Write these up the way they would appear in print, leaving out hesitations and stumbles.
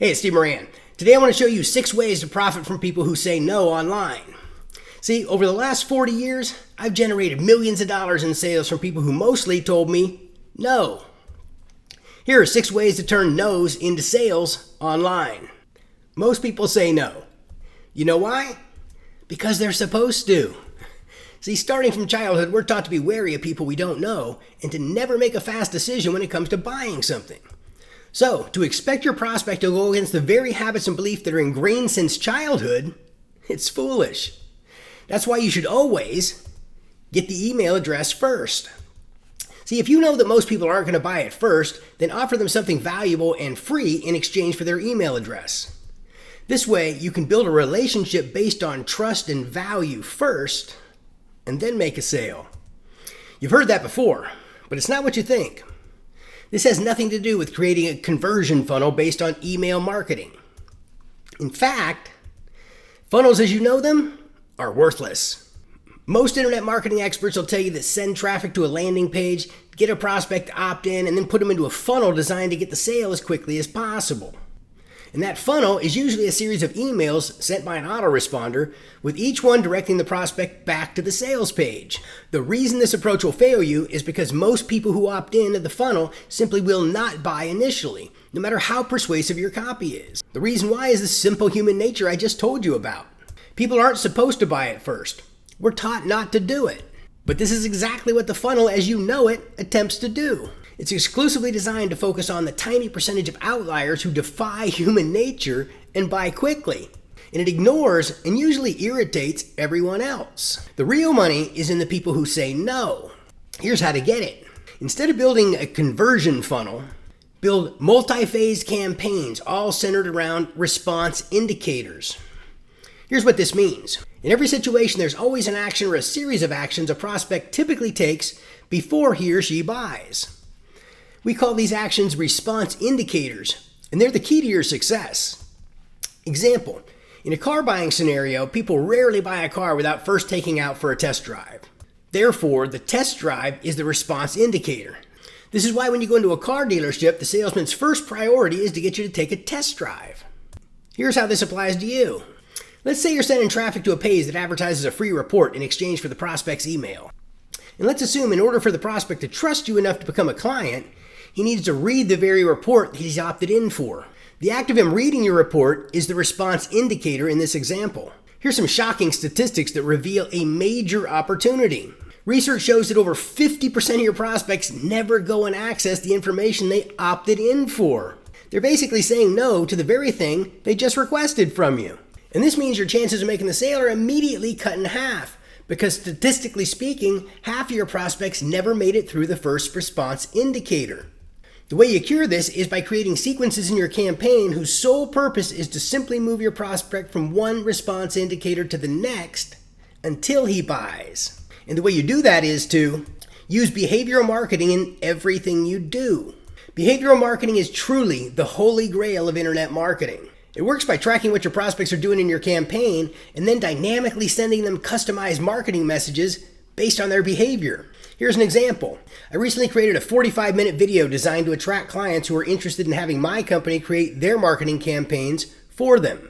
Hey, it's Steve Moran. Today I want to show you 6 ways to profit from people who say no online. See, over the last 40 years, I've generated millions of dollars in sales from people who mostly told me no. Here are 6 ways to turn no's into sales online. Most people say no. You know why? Because they're supposed to. See, starting from childhood, we're taught to be wary of people we don't know and to never make a fast decision when it comes to buying something. So, to expect your prospect to go against the very habits and beliefs that are ingrained since childhood, it's foolish. That's why you should always get the email address first. See, if you know that most people aren't going to buy it first, then offer them something valuable and free in exchange for their email address. This way, you can build a relationship based on trust and value first, and then make a sale. You've heard that before, but it's not what you think. This has nothing to do with creating a conversion funnel based on email marketing. In fact, funnels as you know them are worthless. Most internet marketing experts will tell you that send traffic to a landing page, get a prospect to opt in, and then put them into a funnel designed to get the sale as quickly as possible. And that funnel is usually a series of emails sent by an autoresponder, with each one directing the prospect back to the sales page. The reason this approach will fail you is because most people who opt in to the funnel simply will not buy initially, no matter how persuasive your copy is. The reason why is the simple human nature I just told you about. People aren't supposed to buy it first. We're taught not to do it. But this is exactly what the funnel as you know it attempts to do. It's exclusively designed to focus on the tiny percentage of outliers who defy human nature and buy quickly. And it ignores and usually irritates everyone else. The real money is in the people who say no. Here's how to get it. Instead of building a conversion funnel, build multi-phase campaigns all centered around response indicators. Here's what this means. In every situation, there's always an action or a series of actions a prospect typically takes before he or she buys. We call these actions response indicators, and they're the key to your success. Example, in a car buying scenario, people rarely buy a car without first taking out for a test drive. Therefore, the test drive is the response indicator. This is why when you go into a car dealership, the salesman's first priority is to get you to take a test drive. Here's how this applies to you. Let's say you're sending traffic to a page that advertises a free report in exchange for the prospect's email. And let's assume in order for the prospect to trust you enough to become a client, he needs to read the very report that he's opted in for. The act of him reading your report is the response indicator in this example. Here's some shocking statistics that reveal a major opportunity. Research shows that over 50% of your prospects never go and access the information they opted in for. They're basically saying no to the very thing they just requested from you. And this means your chances of making the sale are immediately cut in half, because statistically speaking, half of your prospects never made it through the first response indicator. The way you cure this is by creating sequences in your campaign whose sole purpose is to simply move your prospect from one response indicator to the next until he buys. And the way you do that is to use behavioral marketing in everything you do. Behavioral marketing is truly the holy grail of internet marketing. It works by tracking what your prospects are doing in your campaign and then dynamically sending them customized marketing messages based on their behavior. Here's an example. I recently created a 45-minute video designed to attract clients who are interested in having my company create their marketing campaigns for them.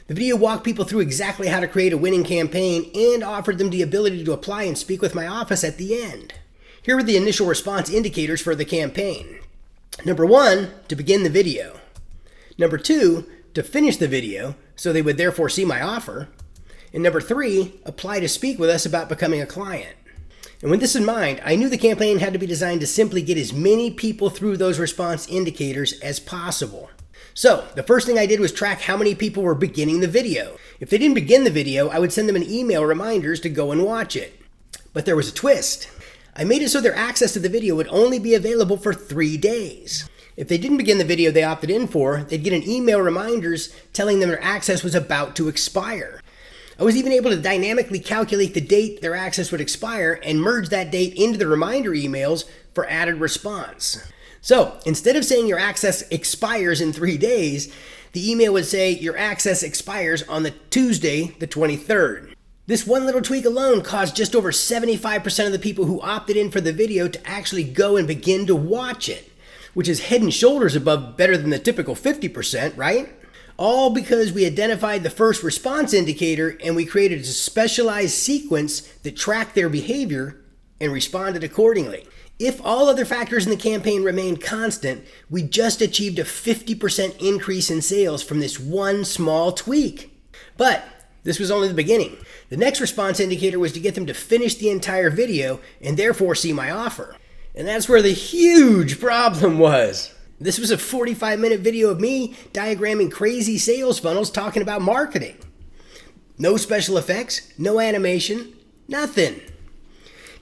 The video walked people through exactly how to create a winning campaign and offered them the ability to apply and speak with my office at the end. Here are the initial response indicators for the campaign. Number 1, to begin the video. Number 2, to finish the video, so they would therefore see my offer. And number 3, apply to speak with us about becoming a client. And with this in mind, I knew the campaign had to be designed to simply get as many people through those response indicators as possible. So, the first thing I did was track how many people were beginning the video. If they didn't begin the video, I would send them an email reminders to go and watch it. But there was a twist. I made it so their access to the video would only be available for 3 days. If they didn't begin the video they opted in for, they'd get an email reminders telling them their access was about to expire. I was even able to dynamically calculate the date their access would expire and merge that date into the reminder emails for added response. So instead of saying your access expires in 3 days, the email would say your access expires on the Tuesday, the 23rd. This one little tweak alone caused just over 75% of the people who opted in for the video to actually go and begin to watch it, which is head and shoulders above better than the typical 50%, right? All because we identified the first response indicator and we created a specialized sequence that tracked their behavior and responded accordingly. If all other factors in the campaign remained constant, we just achieved a 50% increase in sales from this one small tweak. But this was only the beginning. The next response indicator was to get them to finish the entire video and therefore see my offer. And that's where the huge problem was. This was a 45-minute video of me diagramming crazy sales funnels talking about marketing. No special effects, no animation, nothing.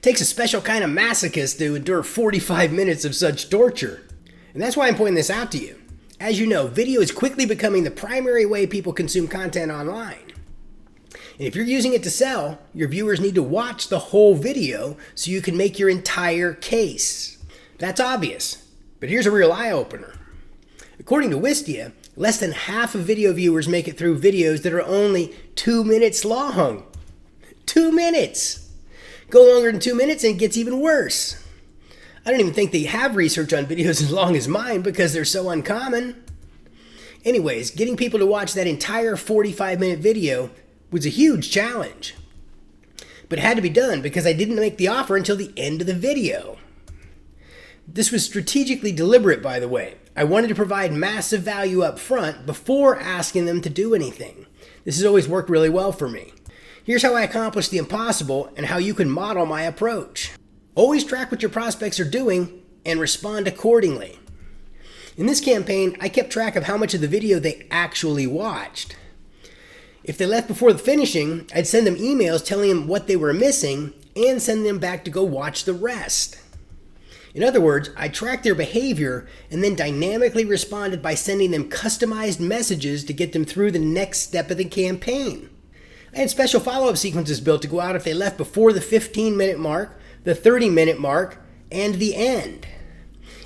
Takes a special kind of masochist to endure 45 minutes of such torture. And that's why I'm pointing this out to you. As you know, video is quickly becoming the primary way people consume content online. And if you're using it to sell, your viewers need to watch the whole video so you can make your entire case. That's obvious, but here's a real eye-opener. According to Wistia, less than half of video viewers make it through videos that are only 2 minutes long. 2 minutes! Go longer than 2 minutes and it gets even worse. I don't even think they have research on videos as long as mine because they're so uncommon. Anyways, getting people to watch that entire 45-minute video was a huge challenge. But it had to be done because I didn't make the offer until the end of the video. This was strategically deliberate, by the way. I wanted to provide massive value up front before asking them to do anything. This has always worked really well for me. Here's how I accomplish the impossible and how you can model my approach. Always track what your prospects are doing and respond accordingly. In this campaign, I kept track of how much of the video they actually watched. If they left before the finishing, I'd send them emails telling them what they were missing and send them back to go watch the rest. In other words, I tracked their behavior and then dynamically responded by sending them customized messages to get them through the next step of the campaign. I had special follow-up sequences built to go out if they left before the 15-minute mark, the 30-minute mark, and the end.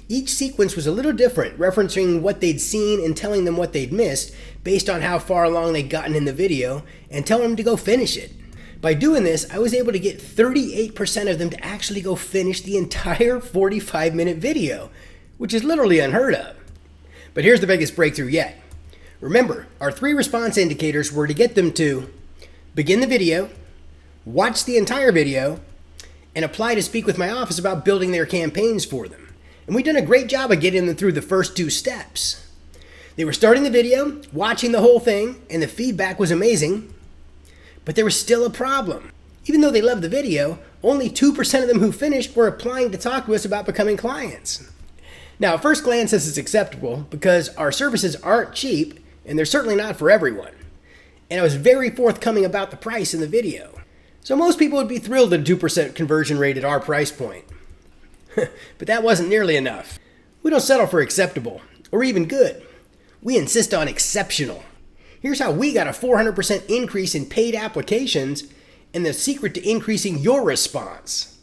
Each sequence was a little different, referencing what they'd seen and telling them what they'd missed based on how far along they'd gotten in the video and telling them to go finish it. By doing this, I was able to get 38% of them to actually go finish the entire 45-minute video, which is literally unheard of. But here's the biggest breakthrough yet. Remember, our 3 response indicators were to get them to begin the video, watch the entire video, and apply to speak with my office about building their campaigns for them. And we've done a great job of getting them through the first 2 steps. They were starting the video, watching the whole thing, and the feedback was amazing, but there was still a problem. Even though they loved the video, only 2% of them who finished were applying to talk to us about becoming clients. Now, at first glance, this is acceptable because our services aren't cheap, and they're certainly not for everyone. And I was very forthcoming about the price in the video. So most people would be thrilled at a 2% conversion rate at our price point. But that wasn't nearly enough. We don't settle for acceptable or even good. We insist on exceptional. Here's how we got a 400% increase in paid applications and the secret to increasing your response.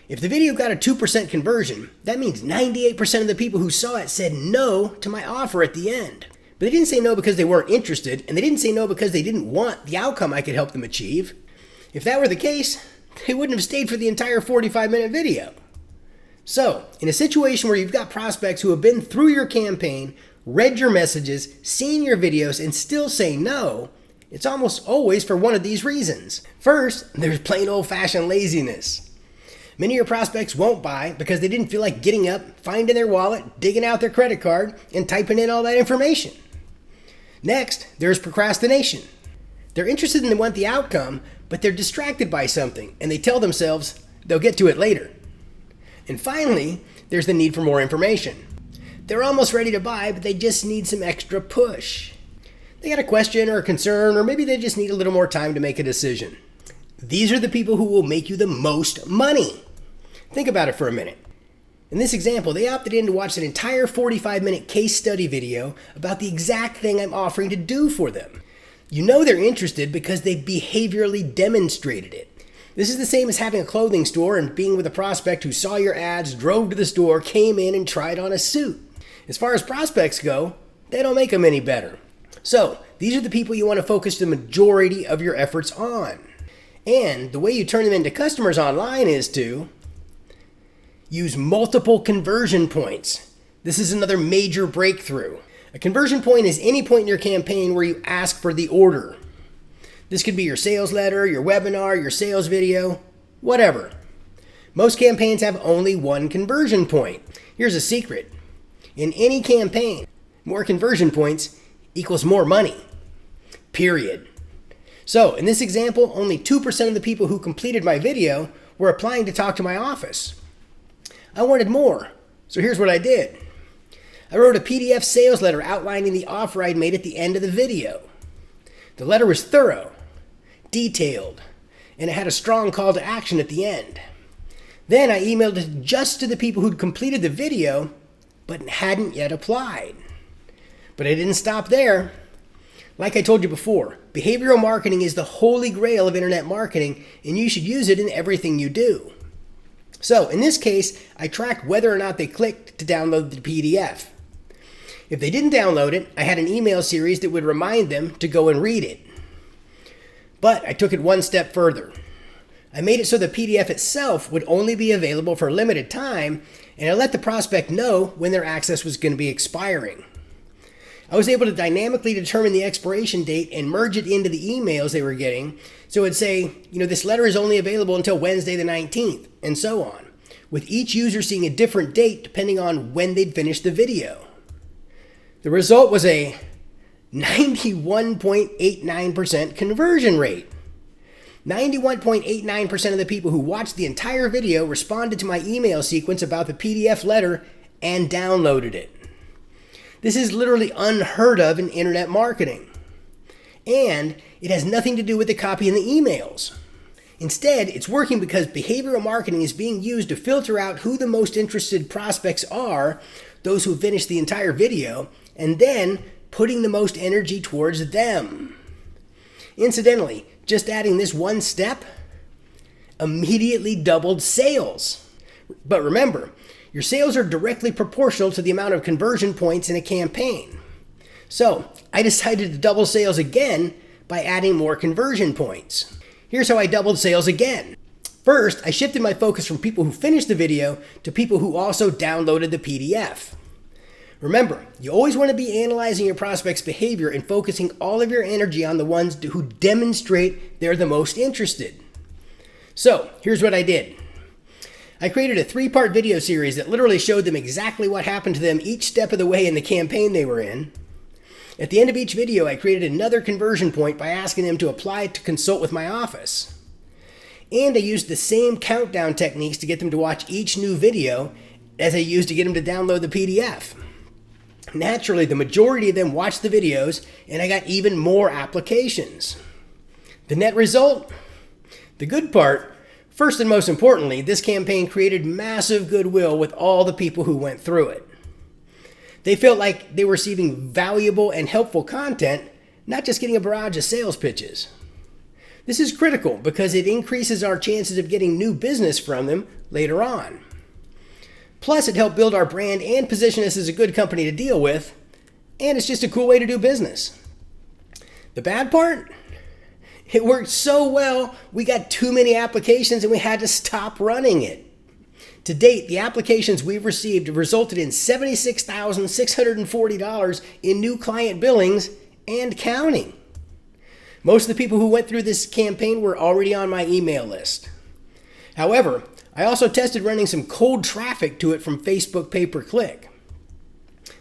If the video got a 2% conversion, that means 98% of the people who saw it said no to my offer at the end. But they didn't say no because they weren't interested, and they didn't say no because they didn't want the outcome I could help them achieve. If that were the case, they wouldn't have stayed for the entire 45-minute video. So, in a situation where you've got prospects who have been through your campaign, read your messages, seen your videos, and still say no, it's almost always for one of these reasons. First, there's plain old-fashioned laziness. Many of your prospects won't buy because they didn't feel like getting up, finding their wallet, digging out their credit card, and typing in all that information. Next, there's procrastination. They're interested and they want the outcome, but they're distracted by something, and they tell themselves they'll get to it later. And finally, there's the need for more information. They're almost ready to buy, but they just need some extra push. They got a question or a concern, or maybe they just need a little more time to make a decision. These are the people who will make you the most money. Think about it for a minute. In this example, they opted in to watch an entire 45-minute case study video about the exact thing I'm offering to do for them. You know they're interested because they behaviorally demonstrated it. This is the same as having a clothing store and being with a prospect who saw your ads, drove to the store, came in, and tried on a suit. As far as prospects go, they don't make them any better. So, these are the people you want to focus the majority of your efforts on. And the way you turn them into customers online is to use multiple conversion points. This is another major breakthrough. A conversion point is any point in your campaign where you ask for the order. This could be your sales letter, your webinar, your sales video, whatever. Most campaigns have only one conversion point. Here's a secret. In any campaign, more conversion points equals more money. Period. So, in this example, only 2% of the people who completed my video were applying to talk to my office. I wanted more, so here's what I did. I wrote a PDF sales letter outlining the offer I'd made at the end of the video. The letter was thorough, detailed, and it had a strong call to action at the end. Then I emailed it just to the people who'd completed the video, but hadn't yet applied. But I didn't stop there. Like I told you before, behavioral marketing is the holy grail of internet marketing, and you should use it in everything you do. So, in this case, I tracked whether or not they clicked to download the PDF. If they didn't download it, I had an email series that would remind them to go and read it. But I took it one step further. I made it so the PDF itself would only be available for a limited time, and I let the prospect know when their access was going to be expiring. I was able to dynamically determine the expiration date and merge it into the emails they were getting. So it'd say, this letter is only available until Wednesday the 19th, and so on, with each user seeing a different date depending on when they'd finished the video. The result was a 91.89% conversion rate. 91.89% of the people who watched the entire video responded to my email sequence about the PDF letter and downloaded it. This is literally unheard of in internet marketing. And it has nothing to do with the copy in the emails. Instead, it's working because behavioral marketing is being used to filter out who the most interested prospects are, those who finished the entire video, and then putting the most energy towards them. Incidentally, just adding this one step immediately doubled sales. But remember, your sales are directly proportional to the amount of conversion points in a campaign. So I decided to double sales again by adding more conversion points. Here's how I doubled sales again. First, I shifted my focus from people who finished the video to people who also downloaded the PDF. Remember, you always want to be analyzing your prospect's behavior and focusing all of your energy on the ones who demonstrate they're the most interested. So here's what I did. I created a 3-part video series that literally showed them exactly what happened to them each step of the way in the campaign they were in. At the end of each video, I created another conversion point by asking them to apply to consult with my office. And I used the same countdown techniques to get them to watch each new video as I used to get them to download the PDF. Naturally, the majority of them watched the videos, and I got even more applications. The net result? The good part, first and most importantly, this campaign created massive goodwill with all the people who went through it. They felt like they were receiving valuable and helpful content, not just getting a barrage of sales pitches. This is critical because it increases our chances of getting new business from them later on. Plus, it helped build our brand and position us as a good company to deal with, and it's just a cool way to do business. The bad part? It worked so well, we got too many applications and we had to stop running it. To date, the applications we've received have resulted in $76,640 in new client billings and counting. Most of the people who went through this campaign were already on my email list. However, I also tested running some cold traffic to it from Facebook pay-per-click.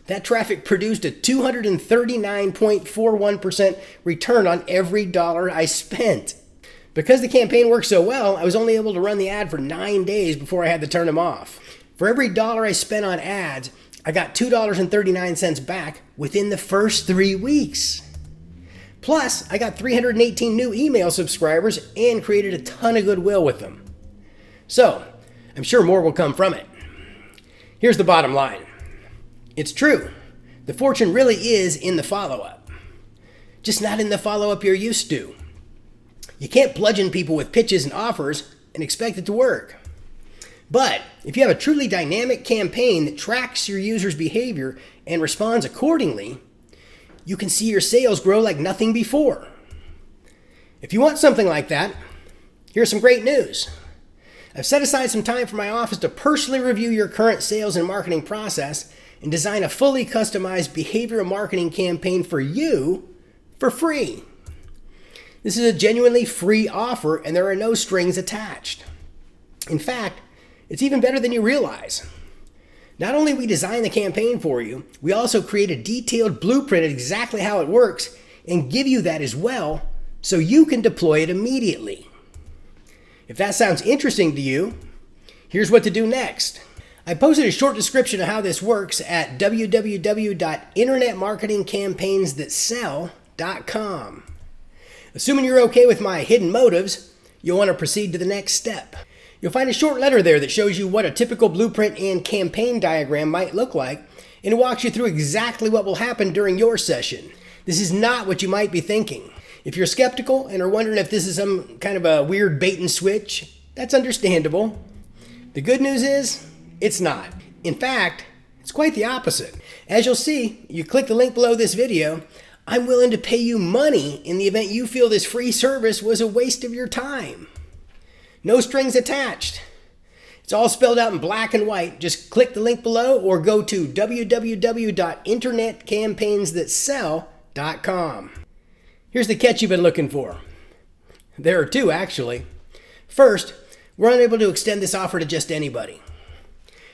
That traffic produced a 239.41% return on every dollar I spent. Because the campaign worked so well, I was only able to run the ad for 9 days before I had to turn them off. For every dollar I spent on ads, I got $2.39 back within the first 3 weeks. Plus, I got 318 new email subscribers and created a ton of goodwill with them. So, I'm sure more will come from it. Here's the bottom line. It's true. The fortune really is in the follow-up. Just not in the follow-up you're used to. You can't bludgeon people with pitches and offers and expect it to work. But if you have a truly dynamic campaign that tracks your users' behavior and responds accordingly, you can see your sales grow like nothing before. If you want something like that, here's some great news. I've set aside some time for my office to personally review your current sales and marketing process and design a fully customized behavioral marketing campaign for you for free. This is a genuinely free offer, and there are no strings attached. In fact, it's even better than you realize. Not only we design the campaign for you, we also create a detailed blueprint of exactly how it works and give you that as well so you can deploy it immediately. If that sounds interesting to you, here's what to do next. I posted a short description of how this works at www.internetmarketingcampaigns.sell.com. Assuming you're okay with my hidden motives, you'll want to proceed to the next step. You'll find a short letter there that shows you what a typical blueprint and campaign diagram might look like, and it walks you through exactly what will happen during your session. This is not what you might be thinking. If you're skeptical and are wondering if this is some kind of a weird bait and switch, that's understandable. The good news is, it's not. In fact, it's quite the opposite. As you'll see, you click the link below this video, I'm willing to pay you money in the event you feel this free service was a waste of your time. No strings attached. It's all spelled out in black and white. Just click the link below or go to www.internetcampaigns.sell.com. Here's the catch you've been looking for. There are two, actually. First, we're unable to extend this offer to just anybody.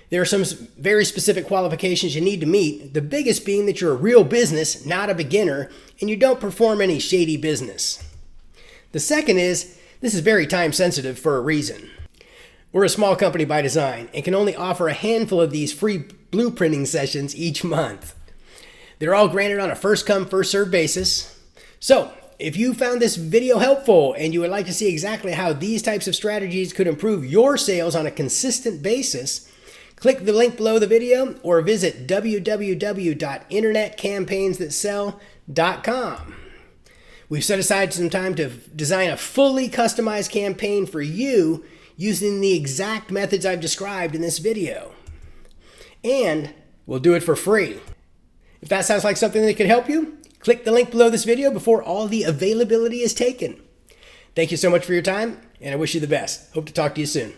There are some very specific qualifications you need to meet, the biggest being that you're a real business, not a beginner, and you don't perform any shady business. The second is, this is very time sensitive for a reason. We're a small company by design and can only offer a handful of these free blueprinting sessions each month. They're all granted on a first come, first served basis. So, if you found this video helpful and you would like to see exactly how these types of strategies could improve your sales on a consistent basis, click the link below the video or visit www.internetcampaigns.sell.com. We've set aside some time to design a fully customized campaign for you using the exact methods I've described in this video. And we'll do it for free. If that sounds like something that could help you, click the link below this video before all the availability is taken. Thank you so much for your time, and I wish you the best. Hope to talk to you soon.